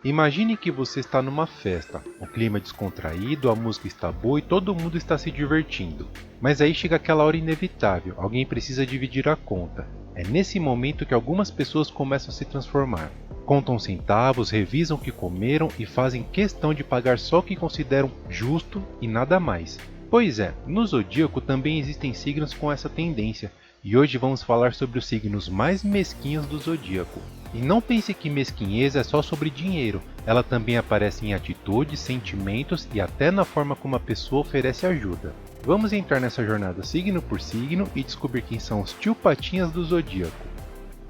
Imagine que você está numa festa, o clima é descontraído, a música está boa e todo mundo está se divertindo. Mas aí chega aquela hora inevitável, alguém precisa dividir a conta. É nesse momento que algumas pessoas começam a se transformar. Contam centavos, revisam o que comeram e fazem questão de pagar só o que consideram justo e nada mais. Pois é, no zodíaco também existem signos com essa tendência, e hoje vamos falar sobre os signos mais mesquinhos do zodíaco. E não pense que mesquinhez é só sobre dinheiro, ela também aparece em atitudes, sentimentos e até na forma como a pessoa oferece ajuda. Vamos entrar nessa jornada signo por signo e descobrir quem são os tio Patinhas do zodíaco.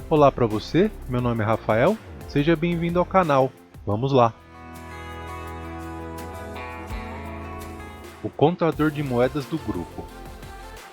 Olá para você, meu nome é Rafael, seja bem-vindo ao canal, vamos lá! O contador de moedas do grupo.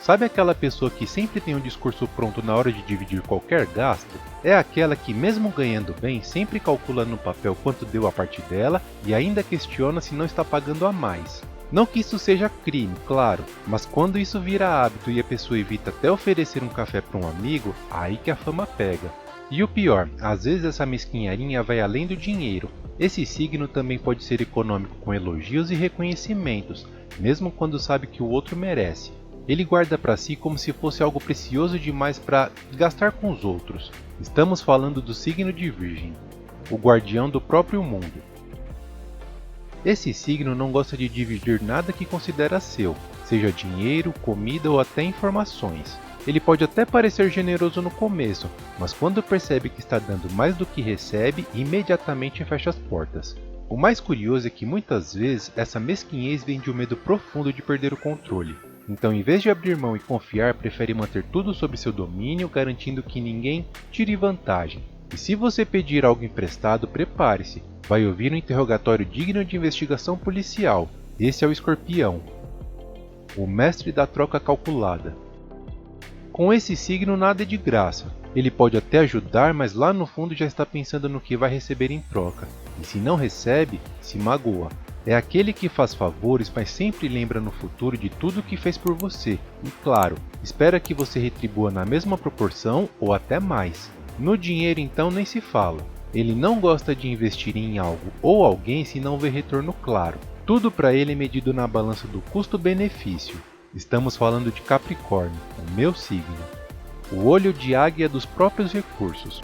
Sabe aquela pessoa que sempre tem um discurso pronto na hora de dividir qualquer gasto? É aquela que, mesmo ganhando bem, sempre calcula no papel quanto deu a parte dela e ainda questiona se não está pagando a mais. Não que isso seja crime, claro, mas quando isso vira hábito e a pessoa evita até oferecer um café para um amigo, aí que a fama pega. E o pior, às vezes essa mesquinharia vai além do dinheiro. Esse signo também pode ser econômico com elogios e reconhecimentos, mesmo quando sabe que o outro merece. Ele guarda para si como se fosse algo precioso demais para gastar com os outros. Estamos falando do signo de Virgem, o guardião do próprio mundo. Esse signo não gosta de dividir nada que considera seu, seja dinheiro, comida ou até informações. Ele pode até parecer generoso no começo, mas quando percebe que está dando mais do que recebe, imediatamente fecha as portas. O mais curioso é que muitas vezes essa mesquinhez vem de um medo profundo de perder o controle. Então, em vez de abrir mão e confiar, prefere manter tudo sob seu domínio, garantindo que ninguém tire vantagem. E se você pedir algo emprestado, prepare-se. Vai ouvir um interrogatório digno de investigação policial. Esse é o Escorpião, o mestre da troca calculada. Com esse signo nada é de graça. Ele pode até ajudar, mas lá no fundo já está pensando no que vai receber em troca. E se não recebe, se magoa. É aquele que faz favores, mas sempre lembra no futuro de tudo que fez por você. E claro, espera que você retribua na mesma proporção ou até mais. No dinheiro então nem se fala. Ele não gosta de investir em algo ou alguém se não vê retorno claro. Tudo para ele é medido na balança do custo-benefício. Estamos falando de Capricórnio, o meu signo. O olho de águia dos próprios recursos.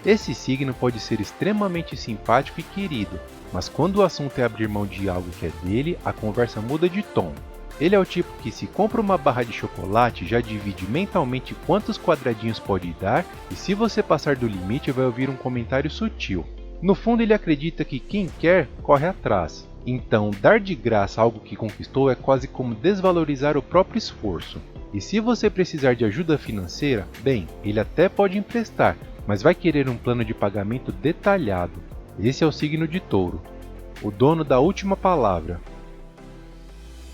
Esse signo pode ser extremamente simpático e querido, mas quando o assunto é abrir mão de algo que é dele, a conversa muda de tom. Ele é o tipo que se compra uma barra de chocolate já divide mentalmente quantos quadradinhos pode dar e se você passar do limite vai ouvir um comentário sutil. No fundo ele acredita que quem quer, corre atrás. Então dar de graça algo que conquistou é quase como desvalorizar o próprio esforço. E se você precisar de ajuda financeira, bem, ele até pode emprestar, mas vai querer um plano de pagamento detalhado. Esse é o signo de Touro, o dono da última palavra.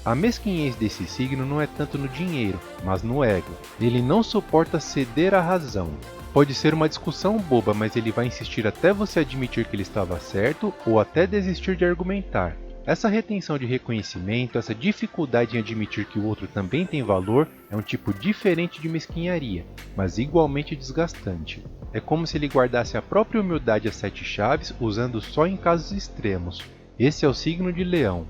A mesquinhez desse signo não é tanto no dinheiro, mas no ego. Ele não suporta ceder à razão. Pode ser uma discussão boba, mas ele vai insistir até você admitir que ele estava certo ou até desistir de argumentar. Essa retenção de reconhecimento, essa dificuldade em admitir que o outro também tem valor, é um tipo diferente de mesquinharia, mas igualmente desgastante. É como se ele guardasse a própria humildade às 7 chaves, usando só em casos extremos. Esse é o signo de Leão.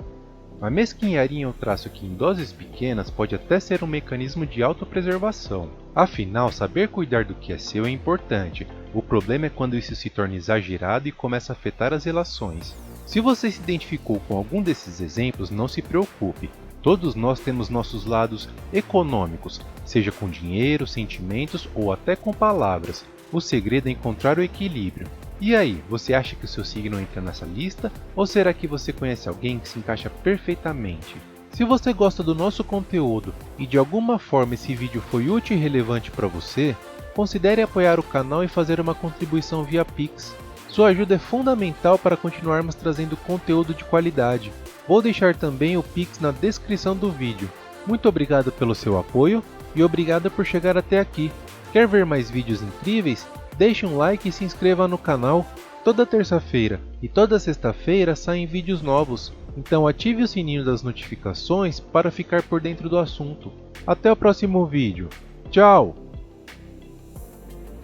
A mesquinharia é um traço que, em doses pequenas, pode até ser um mecanismo de autopreservação. Afinal, saber cuidar do que é seu é importante. O problema é quando isso se torna exagerado e começa a afetar as relações. Se você se identificou com algum desses exemplos, não se preocupe. Todos nós temos nossos lados econômicos, seja com dinheiro, sentimentos ou até com palavras. O segredo é encontrar o equilíbrio. E aí, você acha que o seu signo entra nessa lista? Ou será que você conhece alguém que se encaixa perfeitamente? Se você gosta do nosso conteúdo e de alguma forma esse vídeo foi útil e relevante para você, considere apoiar o canal e fazer uma contribuição via Pix. Sua ajuda é fundamental para continuarmos trazendo conteúdo de qualidade. Vou deixar também o Pix na descrição do vídeo. Muito obrigado pelo seu apoio e obrigado por chegar até aqui. Quer ver mais vídeos incríveis? Deixe um like e se inscreva no canal. Toda terça-feira e toda sexta-feira saem vídeos novos, então ative o sininho das notificações para ficar por dentro do assunto. Até o próximo vídeo. Tchau!